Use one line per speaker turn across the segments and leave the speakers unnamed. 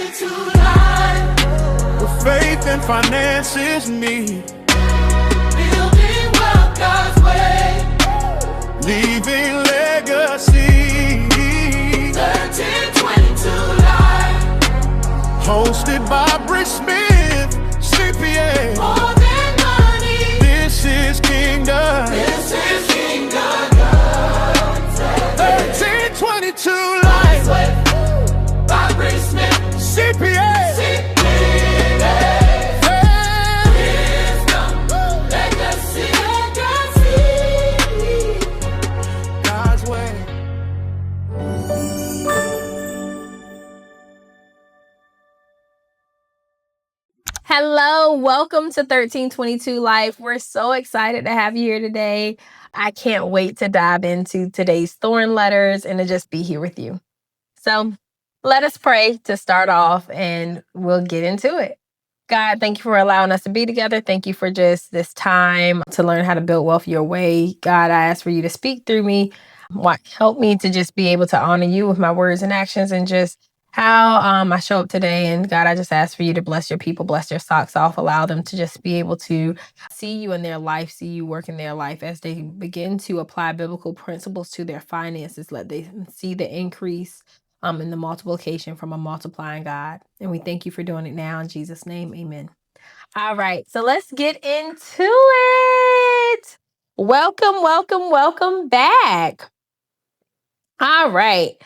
With faith and finances meet.
Building wealth God's way.
Leaving legacy.
1322 Live.
Hosted by Britt Smith, CPA.
More than money.
This is Kingdom.
This is Kingdom God's way.
1322 Live.
By Britt Smith,
CPA. God's way.
Hello, welcome to 1322 Life. We're so excited to have you here today. I can't wait to dive into today's Thorn letters and to just be here with you. So let us pray to start off and we'll get into it. God, thank you for allowing us to be together. Thank you for just this time to learn how to build wealth your way. God, I ask for you to speak through me. Help me to just be able to honor you with my words and actions and just how I show up today. And God, I just ask for you to bless your people, bless their socks off, allow them to just be able to see you in their life, see you work in their life as they begin to apply biblical principles to their finances. Let them see the increase in the multiplication from a multiplying God. And we thank you for doing it now in Jesus' name. Amen. All right, so let's get into it. Welcome back. All right.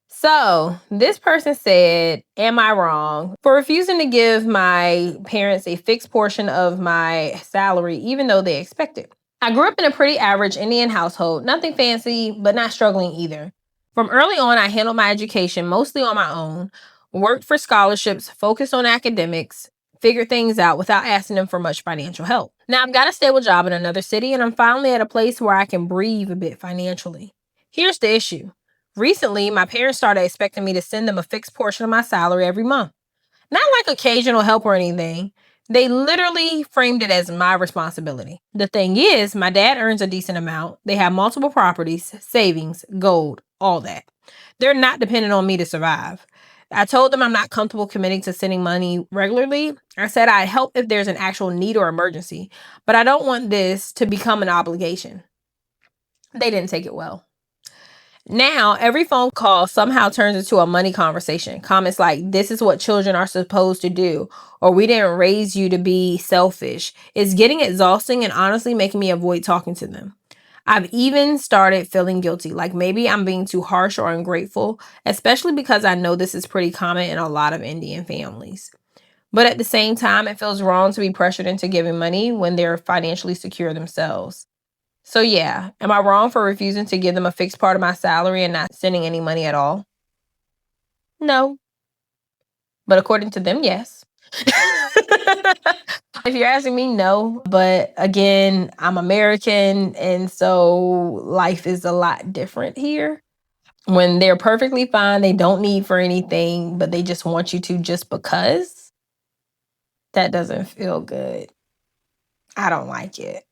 So this person said, am I wrong for refusing to give my parents a fixed portion of my salary, even though they expect it? I grew up in a pretty average Indian household, nothing fancy, but not struggling either. From early on, I handled my education mostly on my own, worked for scholarships, focused on academics, figured things out without asking them for much financial help. Now I've got a stable job in another city, and I'm finally at a place where I can breathe a bit financially. Here's the issue. Recently, my parents started expecting me to send them a fixed portion of my salary every month. Not like occasional help or anything. They literally framed it as my responsibility. The thing is, my dad earns a decent amount. They have multiple properties, savings, gold, all that. They're not dependent on me to survive. I told them I'm not comfortable committing to sending money regularly. I said I'd help if there's an actual need or emergency, but I don't want this to become an obligation. They didn't take it well. Now, every phone call somehow turns into a money conversation. Comments like, this is what children are supposed to do, or we didn't raise you to be selfish. It's getting exhausting and honestly making me avoid talking to them. I've even started feeling guilty, like maybe I'm being too harsh or ungrateful, especially because I know this is pretty common in a lot of Indian families. But at the same time, it feels wrong to be pressured into giving money when they're financially secure themselves. So yeah, am I wrong for refusing to give them a fixed part of my salary and not sending any money at all? No. But according to them, yes. If you're asking me, no. But again, I'm American, and so life is a lot different here. When they're perfectly fine, they don't need for anything, but they just want you to just because. That doesn't feel good. I don't like it.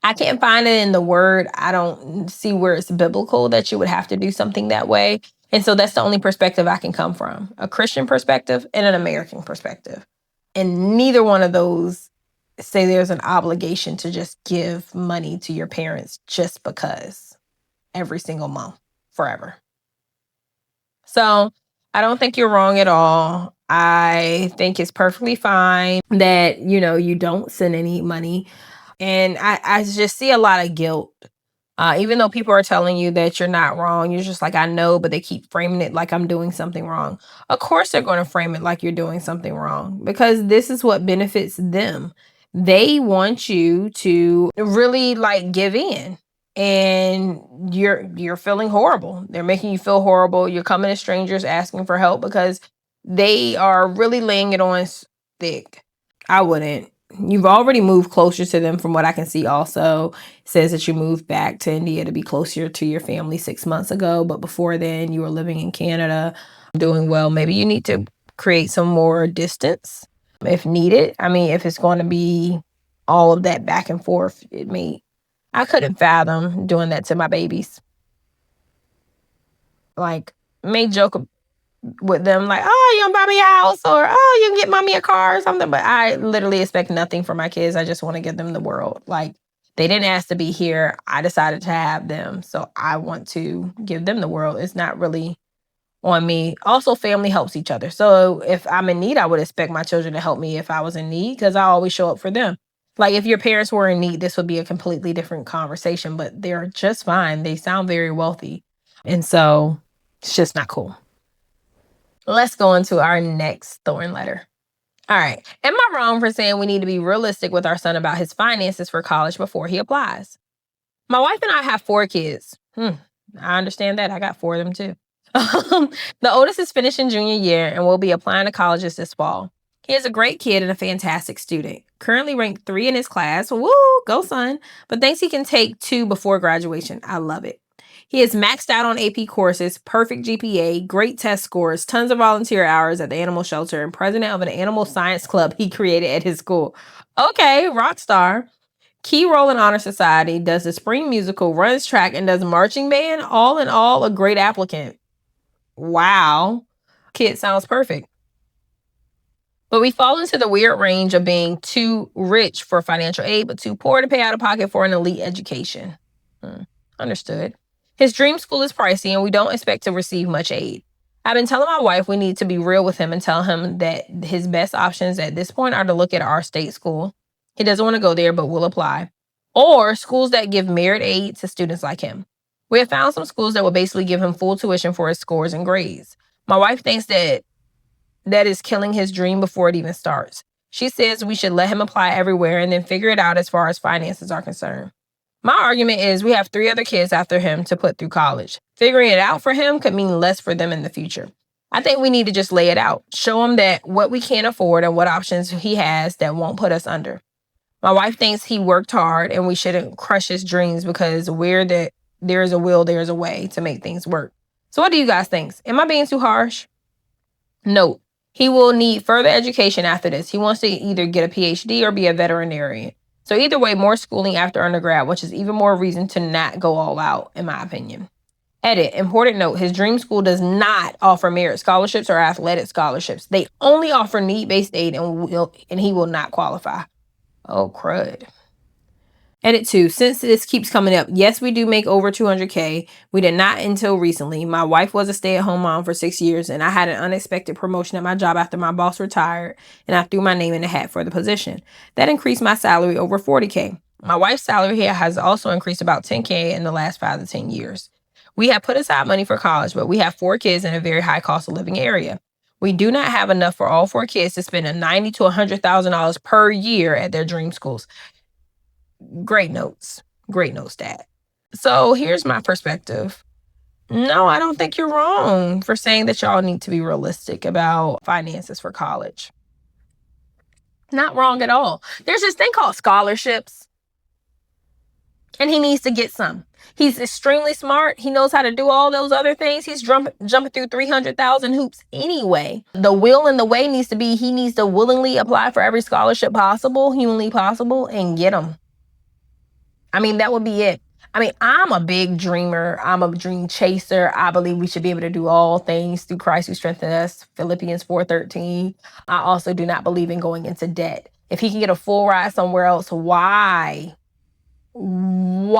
I can't find it in the word. I don't see where it's biblical that you would have to do something that way. And so that's the only perspective I can come from, a Christian perspective and an American perspective. And neither one of those say there's an obligation to just give money to your parents just because every single month, forever. So I don't think you're wrong at all. I think it's perfectly fine that, you don't send any money. And I just see a lot of guilt. Even though people are telling you that you're not wrong, you're just like, I know, but they keep framing it like I'm doing something wrong. Of course, they're going to frame it like you're doing something wrong because this is what benefits them. They want you to really give in, and you're feeling horrible. They're making you feel horrible. You're coming to strangers asking for help because they are really laying it on thick. I wouldn't. You've already moved closer to them from what I can see. Also, it says that you moved back to India to be closer to your family 6 months ago. But before then, you were living in Canada, doing well. Maybe you need to create some more distance if needed. I mean, if it's going to be all of that back and forth, I couldn't fathom doing that to my babies. May joke with them like, oh, you gonna buy me a house, or oh, you can get mommy a car or something. But I literally expect nothing from my kids. I just want to give them the world. Like, they didn't ask to be here. I decided to have them. So I want to give them the world. It's not really on me. Also, family helps each other. So if I'm in need, I would expect my children to help me if I was in need, because I always show up for them. Like, if your parents were in need, this would be a completely different conversation, but they're just fine. They sound very wealthy. And so it's just not cool. Let's go into our next Thorn letter. All right. Am I wrong for saying we need to be realistic with our son about his finances for college before he applies? My wife and I have 4 kids. I understand that. I got 4 of them too. The oldest is finishing junior year and will be applying to colleges this fall. He is a great kid and a fantastic student. Currently ranked 3 in his class. Woo, go son. But thinks he can take 2 before graduation. I love it. He is maxed out on AP courses, perfect GPA, great test scores, tons of volunteer hours at the animal shelter, and president of an animal science club he created at his school. Okay, rock star. Key role in Honor Society, does the spring musical, runs track, and does marching band. All in all, a great applicant. Wow. Kid sounds perfect. But we fall into the weird range of being too rich for financial aid, but too poor to pay out of pocket for an elite education. Understood. His dream school is pricey and we don't expect to receive much aid. I've been telling my wife we need to be real with him and tell him that his best options at this point are to look at our state school. He doesn't want to go there, but will apply. Or schools that give merit aid to students like him. We have found some schools that will basically give him full tuition for his scores and grades. My wife thinks that is killing his dream before it even starts. She says we should let him apply everywhere and then figure it out as far as finances are concerned. My argument is we have 3 other kids after him to put through college. Figuring it out for him could mean less for them in the future. I think we need to just lay it out. Show him that what we can't afford and what options he has that won't put us under. My wife thinks he worked hard and we shouldn't crush his dreams, because where that there is a will, there is a way to make things work. So what do you guys think? Am I being too harsh? Note, he will need further education after this. He wants to either get a PhD or be a veterinarian. So either way, more schooling after undergrad, which is even more reason to not go all out, in my opinion. Edit, important note, his dream school does not offer merit scholarships or athletic scholarships. They only offer need-based aid and he will not qualify. Oh, crud. Edit 2, since this keeps coming up, yes, we do make over $200K. We did not until recently. My wife was a stay-at-home mom for 6 years, and I had an unexpected promotion at my job after my boss retired, and I threw my name in the hat for the position. That increased my salary over $40K. My wife's salary here has also increased about $10K in the last 5 to 10 years. We have put aside money for college, but we have 4 kids in a very high cost of living area. We do not have enough for all 4 kids to spend $90,000 to $100,000 per year at their dream schools. Great notes, Dad. So here's my perspective. No, I don't think you're wrong for saying that y'all need to be realistic about finances for college. Not wrong at all. There's this thing called scholarships, and he needs to get some. He's extremely smart. He knows how to do all those other things. He's jumping through 300,000 hoops anyway. The will and the way needs to be, he needs to willingly apply for every scholarship possible, humanly possible, and get them. I mean, that would be it. I mean, I'm a big dreamer. I'm a dream chaser. I believe we should be able to do all things through Christ who strengthens us. Philippians 4:13. I also do not believe in going into debt. If he can get a full ride somewhere else, why? Why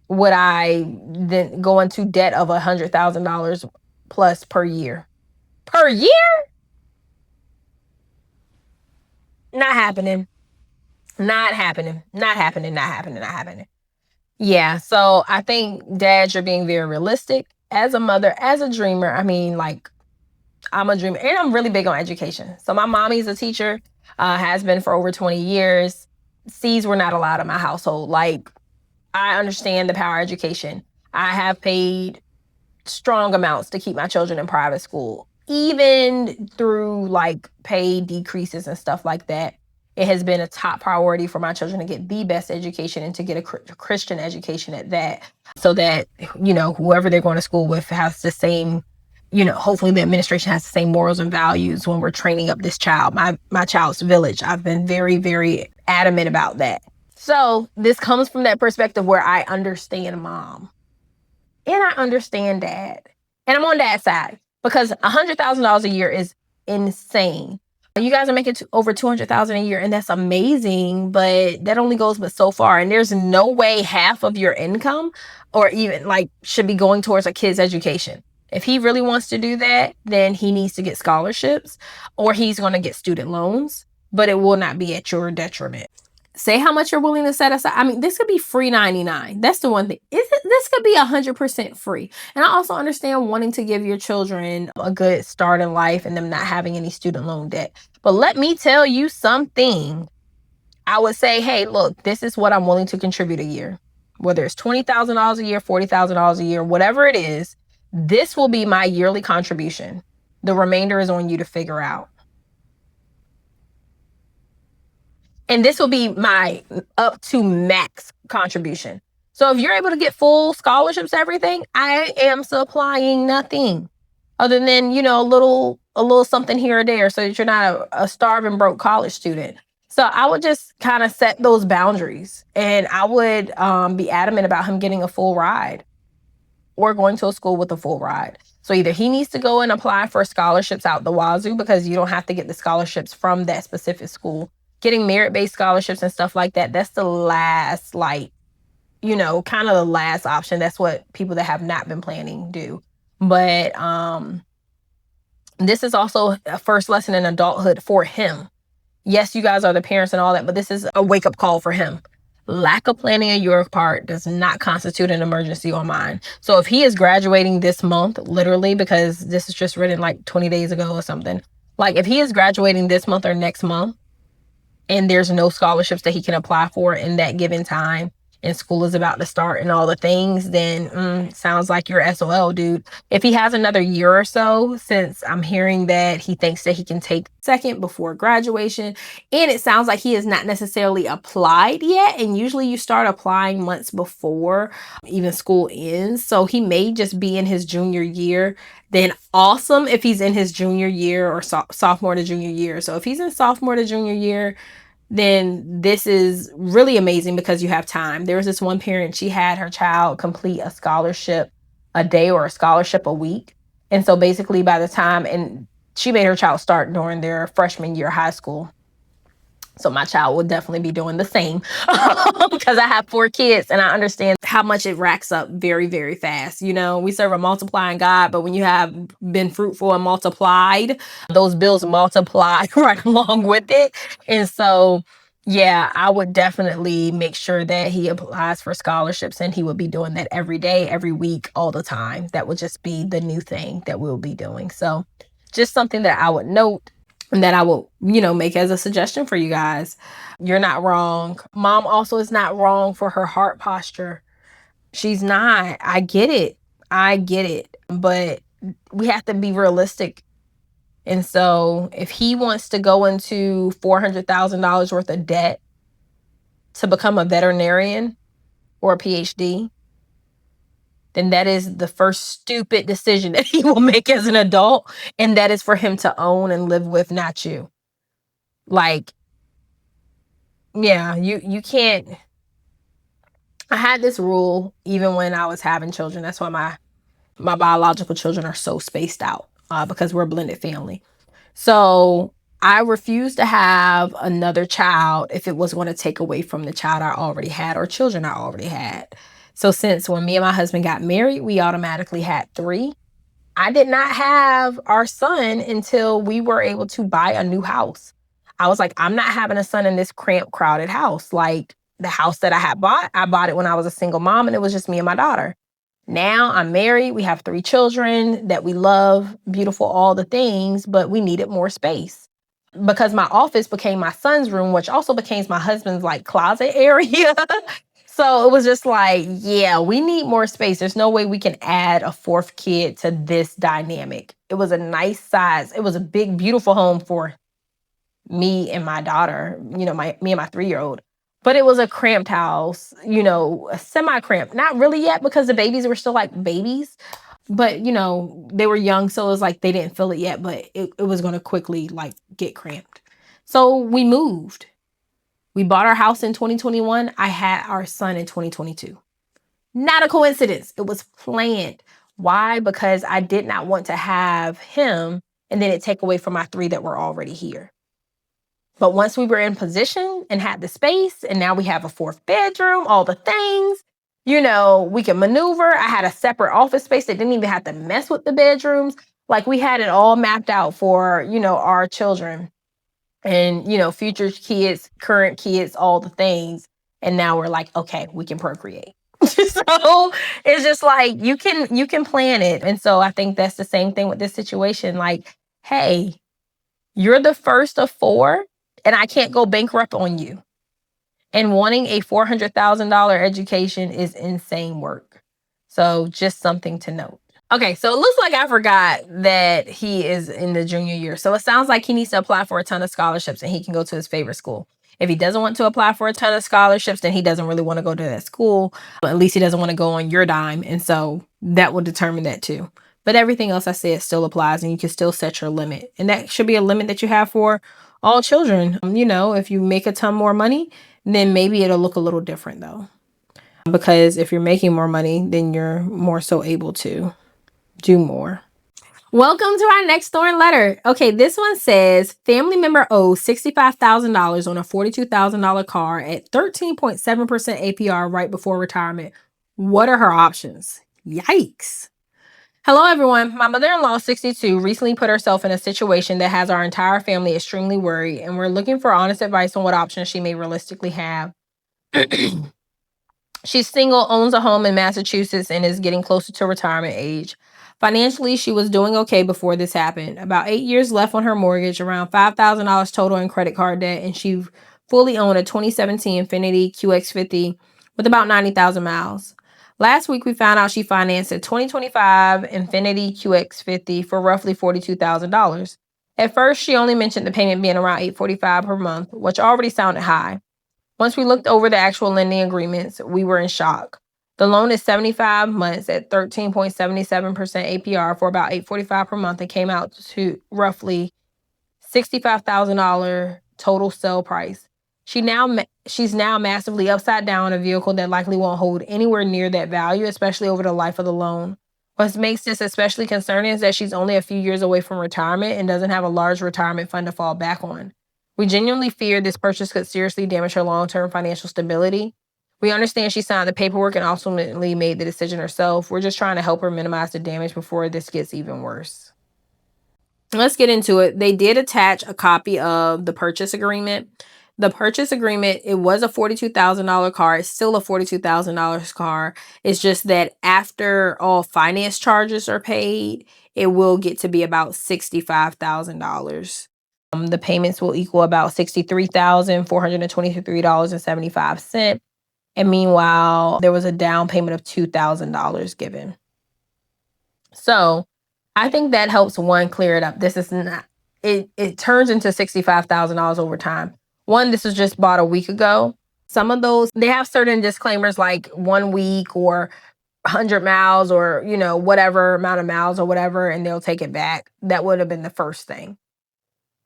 would I then go into debt of $100,000 plus per year? Per year? Not happening. Not happening. Yeah, so I think, Dad, you're being very realistic. As a mother, as a dreamer, I mean, like, I'm a dreamer, and I'm really big on education. So my mommy's a teacher, has been for over 20 years. C's were not allowed in my household. Like, I understand the power of education. I have paid strong amounts to keep my children in private school, even through like pay decreases and stuff like that. It has been a top priority for my children to get the best education and to get a Christian education at that, so that, whoever they're going to school with has the same, hopefully the administration has the same morals and values when we're training up this child, my child's village. I've been very, very adamant about that. So this comes from that perspective where I understand Mom and I understand Dad. And I'm on that side because $100,000 a year is insane. You guys are making over $200,000 a year, and that's amazing, but that only goes but so far. And there's no way half of your income or even like should be going towards a kid's education. If he really wants to do that, then he needs to get scholarships or he's going to get student loans, but it will not be at your detriment. Say how much you're willing to set aside. I mean, this could be free 99. That's the one thing. This could be 100% free. And I also understand wanting to give your children a good start in life and them not having any student loan debt. But let me tell you something. I would say, hey, look, this is what I'm willing to contribute a year. Whether it's $20,000 a year, $40,000 a year, whatever it is, this will be my yearly contribution. The remainder is on you to figure out. And this will be my up to max contribution. So if you're able to get full scholarships, everything, I am supplying nothing other than, a little something here or there so that you're not a starving broke college student. So I would just kind of set those boundaries, and I would be adamant about him getting a full ride or going to a school with a full ride. So either he needs to go and apply for scholarships out the wazoo because you don't have to get the scholarships from that specific school. Getting merit-based scholarships and stuff like that, that's the last, kind of the last option. That's what people that have not been planning do. But this is also a first lesson in adulthood for him. Yes, you guys are the parents and all that, but this is a wake-up call for him. Lack of planning on your part does not constitute an emergency on mine. So if he is graduating this month, literally, because this is just written like 20 days ago or something, like if he is graduating this month or next month, and there's no scholarships that he can apply for in that given time, and school is about to start and all the things, then sounds like you're SOL, dude. If he has another year or so, since I'm hearing that he thinks that he can take second before graduation, and it sounds like he has not necessarily applied yet, and usually you start applying months before even school ends, so he may just be in his junior year. Then awesome if he's in his junior year or sophomore to junior year. So if he's in sophomore to junior year, then this is really amazing because you have time. There was this one parent, she had her child complete a scholarship a day or a scholarship a week. And so basically by the time, and she made her child start during their freshman year of high school. So my child would definitely be doing the same because I have 4 kids and I understand how much it racks up very, very fast. We serve a multiplying God, but when you have been fruitful and multiplied, those bills multiply right along with it. And so, yeah, I would definitely make sure that he applies for scholarships, and he would be doing that every day, every week, all the time. That would just be the new thing that we'll be doing. So just something that I would note and that I will, make as a suggestion for you guys. You're not wrong. Mom also is not wrong for her heart posture. She's not. I get it. But we have to be realistic. And so if he wants to go into $400,000 worth of debt to become a veterinarian or a PhD, then that is the first stupid decision that he will make as an adult. And that is for him to own and live with, not you. Like, yeah, you can't. I had this rule even when I was having children. That's why my biological children are so spaced out because we're a blended family. So I refused to have another child if it was going to take away from the child I already had or children I already had. So since when me and my husband got married, we automatically had 3. I did not have our son until we were able to buy a new house. I was like, I'm not having a son in this cramped, crowded house. Like the house that I bought it when I was a single mom, and it was just me and my daughter. Now I'm married. We have 3 children that we love, beautiful, all the things, but we needed more space because my office became my son's room, which also became my husband's closet area. So it was just like, yeah, we need more space. There's no way we can add a 4th kid to this dynamic. It was a nice size. It was a big, beautiful home for me and my daughter, me and my 3-year-old. But it was a cramped house, a semi-cramped. Not really yet because the babies were still like babies. But, they were young. So it was like they didn't feel it yet. But it was going to quickly get cramped. So we moved. We bought our house in 2021. I had our son in 2022. Not a coincidence. It was planned. Why? Because I did not want to have him and then it take away from my 3 that were already here. But once we were in position and had the space, and now we have a 4th bedroom, all the things, we can maneuver. I had a separate office space that didn't even have to mess with the bedrooms. Like, we had it all mapped out for, our children and, future kids, current kids, all the things. And now we're like, okay, we can procreate. So it's just like you can plan it. And so I think that's the same thing with this situation. Like, hey, you're the first of 4, and I can't go bankrupt on you. And wanting a $400,000 education is insane work. So just something to note. Okay, so it looks like I forgot that he is in the junior year. So it sounds like he needs to apply for a ton of scholarships and he can go to his favorite school. If he doesn't want to apply for a ton of scholarships, then he doesn't really want to go to that school. But at least he doesn't want to go on your dime. And so that will determine that too. But everything else I said still applies, and you can still set your limit. And that should be a limit that you have for all children. If you make a ton more money, then maybe it'll look a little different though. Because if you're making more money, then you're more so able to do more. Welcome to our next Thorn letter. Okay, this one says family member owes $65,000 on a $42,000 car at 13.7% APR right before retirement. What are her options? Yikes. Hello, everyone. My mother-in-law, 62, recently put herself in a situation that has our entire family extremely worried, and we're looking for honest advice on what options she may realistically have. She's single, owns a home in Massachusetts, and is getting closer to retirement age. Financially, she was doing okay before this happened. About 8 years left on her mortgage, around $5,000 total in credit card debt, and she fully owned a 2017 Infiniti QX50 with about 90,000 miles. Last week, we found out she financed a 2025 Infiniti QX50 for roughly $42,000. At first, she only mentioned the payment being around $845 per month, which already sounded high. Once we looked over the actual lending agreements, we were in shock. The loan is 75 months at 13.77% APR for about $845 per month and came out to roughly $65,000 total sale price. She's now massively upside down on a vehicle that likely won't hold anywhere near that value, especially over the life of the loan. What makes this especially concerning is that she's only a few years away from retirement and doesn't have a large retirement fund to fall back on. We genuinely fear this purchase could seriously damage her long-term financial stability. We understand she signed the paperwork and ultimately made the decision herself. We're just trying to help her minimize the damage before this gets even worse. Let's get into it. They did attach a copy of the purchase agreement. The purchase agreement, it was a $42,000 car. It's still a $42,000 car. It's just that after all finance charges are paid, it will get to be about $65,000. The payments will equal about $63,423.75. And meanwhile, there was a down payment of $2,000 given. So I think that helps one clear it up. This is not, it turns into $65,000 over time. One, this was just bought a week ago. Some of those, they have certain disclaimers like 1 week or 100 miles or, whatever amount of miles or whatever, and they'll take it back. That would have been the first thing.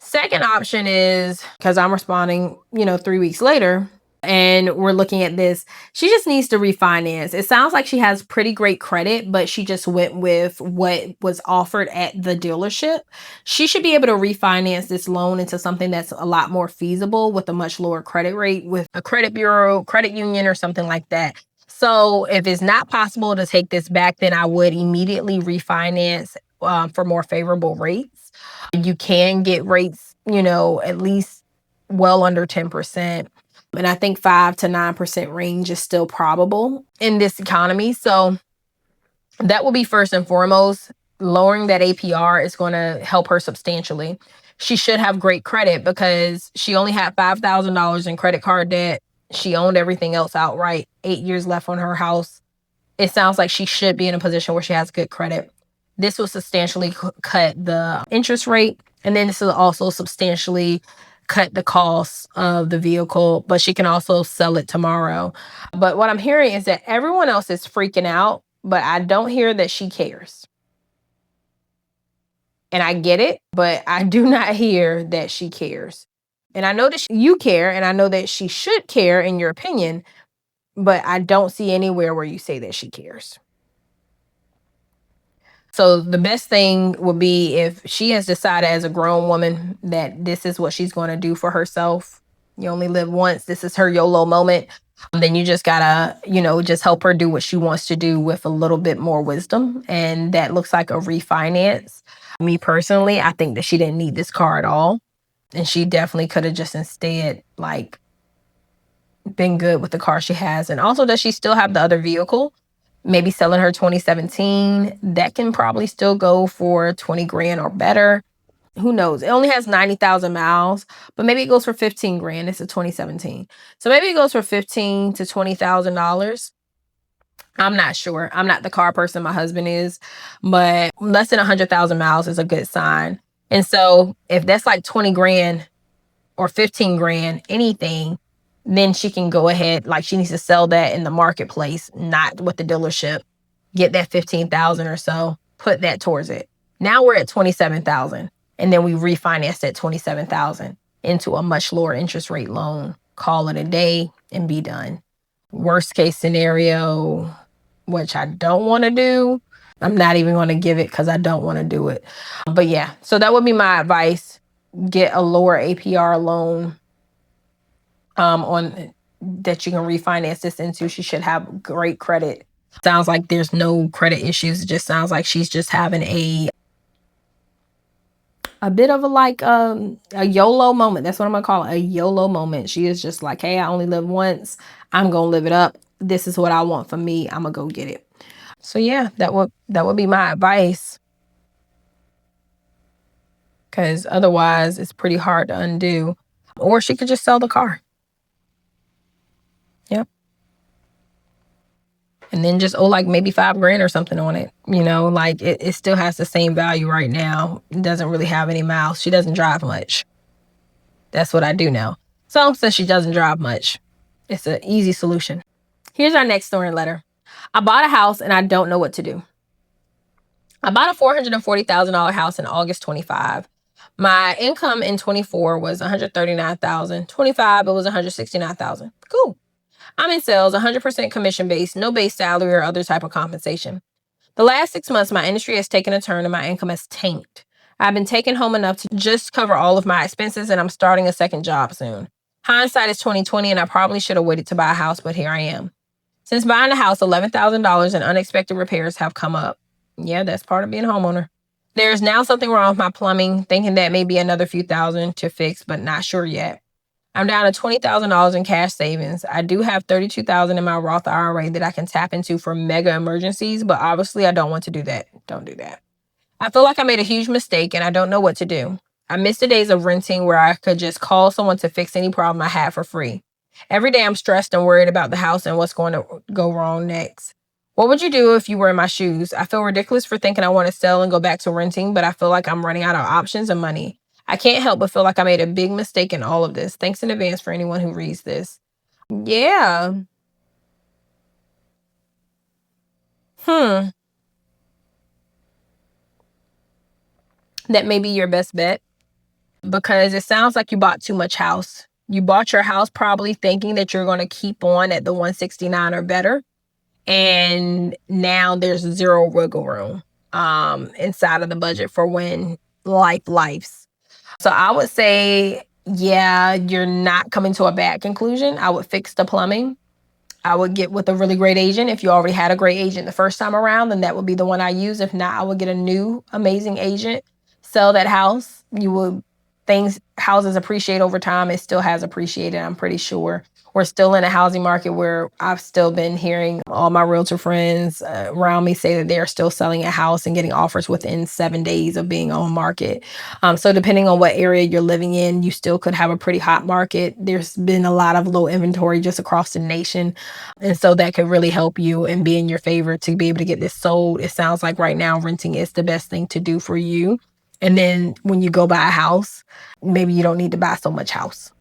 Second option is, because I'm responding, 3 weeks later, and we're looking at this, she just needs to refinance. It sounds like she has pretty great credit, but she just went with what was offered at the dealership. She should be able to refinance this loan into something that's a lot more feasible with a much lower credit rate with a credit bureau, credit union, or something like that. So if it's not possible to take this back, then I would immediately refinance for more favorable rates. You can get rates, at least well under 10%. And I think 5 to 9% range is still probable in this economy. So that will be first and foremost. Lowering that APR is going to help her substantially. She should have great credit because she only had $5,000 in credit card debt. She owned everything else outright. 8 years left on her house. It sounds like she should be in a position where she has good credit. This will substantially cut the interest rate. And then this will also substantially cut the cost of the vehicle, but she can also sell it tomorrow. But what I'm hearing is that everyone else is freaking out, but I don't hear that she cares. And I get it, but I do not hear that she cares. And I know that you care, and I know that she should care in your opinion, but I don't see anywhere where you say that she cares. So the best thing would be if she has decided as a grown woman that this is what she's going to do for herself. You only live once. This is her YOLO moment. Then you just gotta, just help her do what she wants to do with a little bit more wisdom. And that looks like a refinance. Me personally, I think that she didn't need this car at all. And she definitely could have just instead been good with the car she has. And also, does she still have the other vehicle? Maybe selling her 2017, that can probably still go for 20 grand or better. Who knows? It only has 90,000 miles, but maybe it goes for 15 grand. It's a 2017. So maybe it goes for $15,000 to $20,000. I'm not sure. I'm not the car person. My husband is, but less than 100,000 miles is a good sign. And so if that's like 20 grand or 15 grand, anything, then she can go ahead. Like, she needs to sell that in the marketplace, not with the dealership. Get that 15,000 or so, put that towards it. Now we're at 27,000. And then we refinance that 27,000 into a much lower interest rate loan. Call it a day and be done. Worst case scenario, which I don't want to do, I'm not even going to give it because I don't want to do it. But yeah, so that would be my advice. Get a lower APR loan on that you can refinance this into. She should have great credit. Sounds like there's no credit issues. It just sounds like she's just having a bit of a YOLO moment. That's what I'm gonna call it, a YOLO moment. She is just like, hey, I only live once. I'm gonna live it up. This is what I want for me. I'm gonna go get it. So yeah, that would be my advice. Because otherwise it's pretty hard to undo. Or she could just sell the car. Yep. And then just owe like maybe 5 grand or something on it. It still has the same value right now. It doesn't really have any miles. She doesn't drive much. That's what I do know. So since she doesn't drive much, it's an easy solution. Here's our next Thorn letter. I bought a house and I don't know what to do. I bought a $440,000 house in August 25. My income in 24 was $139,000. 25, it was $169,000. Cool. I'm in sales, 100% commission based, no base salary or other type of compensation. The last 6 months, my industry has taken a turn and my income has tanked. I've been taking home enough to just cover all of my expenses, and I'm starting a second job soon. Hindsight is 2020, and I probably should have waited to buy a house, but here I am. Since buying the house, $11,000 in unexpected repairs have come up. Yeah, that's part of being a homeowner. There is now something wrong with my plumbing, thinking that maybe another few thousand to fix, but not sure yet. I'm down to $20,000 in cash savings. I do have $32,000 in my Roth IRA that I can tap into for mega emergencies, but obviously I don't want to do that. Don't do that. I feel like I made a huge mistake and I don't know what to do. I miss the days of renting where I could just call someone to fix any problem I had for free. Every day I'm stressed and worried about the house and what's going to go wrong next. What would you do if you were in my shoes? I feel ridiculous for thinking I want to sell and go back to renting, but I feel like I'm running out of options and money. I can't help but feel like I made a big mistake in all of this. Thanks in advance for anyone who reads this. Yeah. That may be your best bet, because it sounds like you bought too much house. You bought your house probably thinking that you're going to keep on at the 169 or better. And now there's zero wiggle room inside of the budget for when life's. So I would say, yeah, you're not coming to a bad conclusion. I would fix the plumbing. I would get with a really great agent. If you already had a great agent the first time around, then that would be the one I use. If not, I would get a new amazing agent, sell that house. Houses appreciate over time. It still has appreciated, I'm pretty sure. We're still in a housing market where I've still been hearing all my realtor friends around me say that they're still selling a house and getting offers within 7 days of being on market. So depending on what area you're living in, you still could have a pretty hot market. There's been a lot of low inventory just across the nation. And so that could really help you and be in your favor to be able to get this sold. It sounds like right now renting is the best thing to do for you. And then when you go buy a house, maybe you don't need to buy so much house.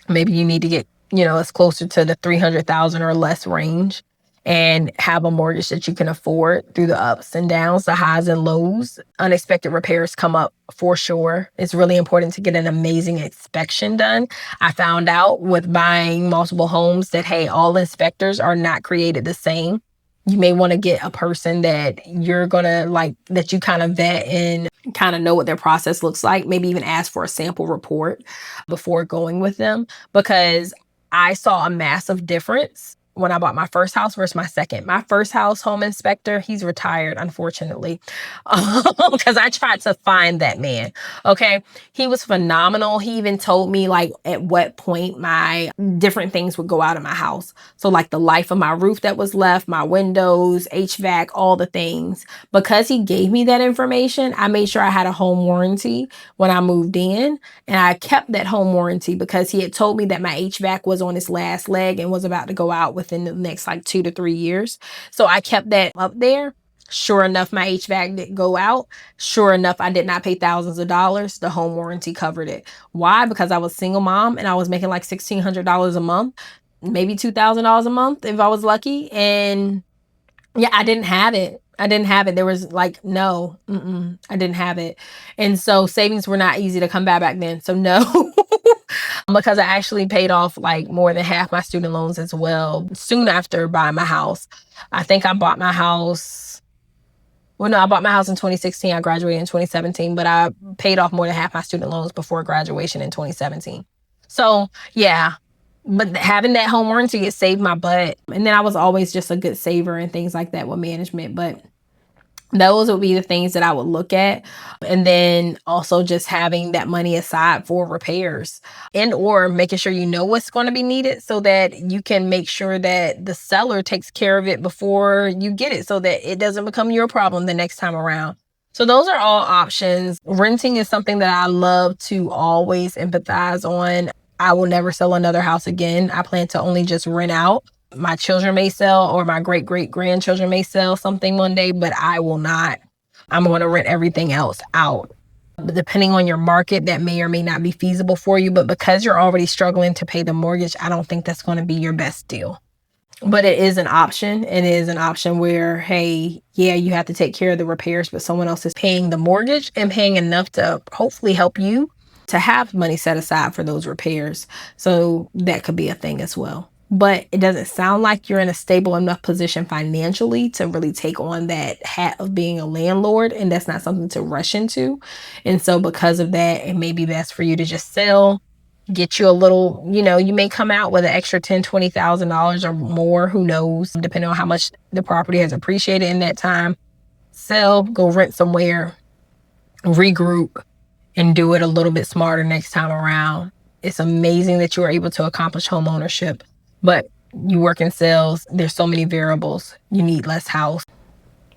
Maybe you need to get, it's closer to the 300,000 or less range and have a mortgage that you can afford through the ups and downs, the highs and lows. Unexpected repairs come up for sure. It's really important to get an amazing inspection done. I found out with buying multiple homes that, hey, all inspectors are not created the same. You may want to get a person that you're going to like, that you kind of vet and kind of know what their process looks like. Maybe even ask for a sample report before going with them, because I saw a massive difference when I bought my first house versus my second. My first house home inspector, he's retired, unfortunately, because I tried to find that man. Okay. He was phenomenal. He even told me like at what point my different things would go out of my house. So like the life of my roof that was left, my windows, HVAC, all the things. Because he gave me that information, I made sure I had a home warranty when I moved in. And I kept that home warranty because he had told me that my HVAC was on its last leg and was about to go out within the next like 2 to 3 years. So I kept that up there. Sure enough, my HVAC didn't go out. Sure enough, I did not pay thousands of dollars. The home warranty covered it. Why? Because I was a single mom and I was making like $1,600 a month, maybe $2,000 a month if I was lucky. And yeah, I didn't have it. There was like, no, I didn't have it. And so savings were not easy to come back then. So no, because I actually paid off like more than half my student loans as well soon after buying my house. I think I bought my house. Well, no, I bought my house in 2016. I graduated in 2017, but I paid off more than half my student loans before graduation in 2017. So yeah, but having that home warranty, it saved my butt. And then I was always just a good saver and things like that with management. But those would be the things that I would look at. And then also just having that money aside for repairs and or making sure you know what's going to be needed so that you can make sure that the seller takes care of it before you get it so that it doesn't become your problem the next time around. So those are all options. Renting is something that I love to always empathize on. I will never sell another house again. I plan to only just rent out. My children may sell or my great-great-grandchildren may sell something one day, but I will not. I'm going to rent everything else out. But depending on your market, that may or may not be feasible for you. But because you're already struggling to pay the mortgage, I don't think that's going to be your best deal. But it is an option. It is an option where, hey, yeah, you have to take care of the repairs, but someone else is paying the mortgage and paying enough to hopefully help you to have money set aside for those repairs. So that could be a thing as well. But it doesn't sound like you're in a stable enough position financially to really take on that hat of being a landlord. And that's not something to rush into. And so because of that, it may be best for you to just sell, get you a little, you may come out with an extra $10,000, $20,000 or more, who knows, depending on how much the property has appreciated in that time. Sell, go rent somewhere, regroup, and do it a little bit smarter next time around. It's amazing that you are able to accomplish home ownership, but you work in sales. There's so many variables. You need less house.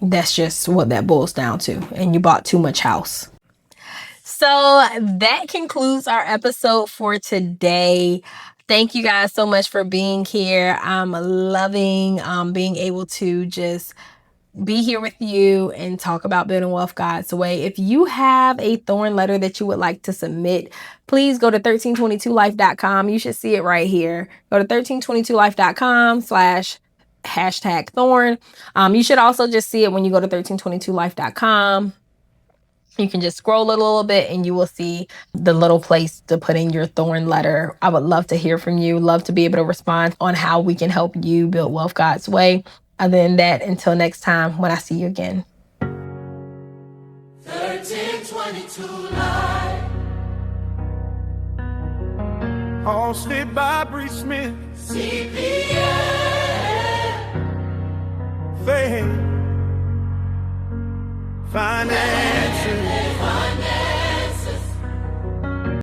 That's just what that boils down to. And you bought too much house. So that concludes our episode for today. Thank you guys so much for being here. I'm loving being able to just be here with you and talk about building wealth God's way. If you have a Thorn letter that you would like to submit, please go to 1322life.com. You should see it right here. Go to 1322life.com/#Thorn. You should also just see it when you go to 1322life.com. You can just scroll a little bit and you will see the little place to put in your Thorn letter. I would love to hear from you. Love to be able to respond on how we can help you build wealth God's way. Other than that, until next time when I see you again.
1322 Live.
Hosted by Bree Smith.
CPA.
Faith. Finance.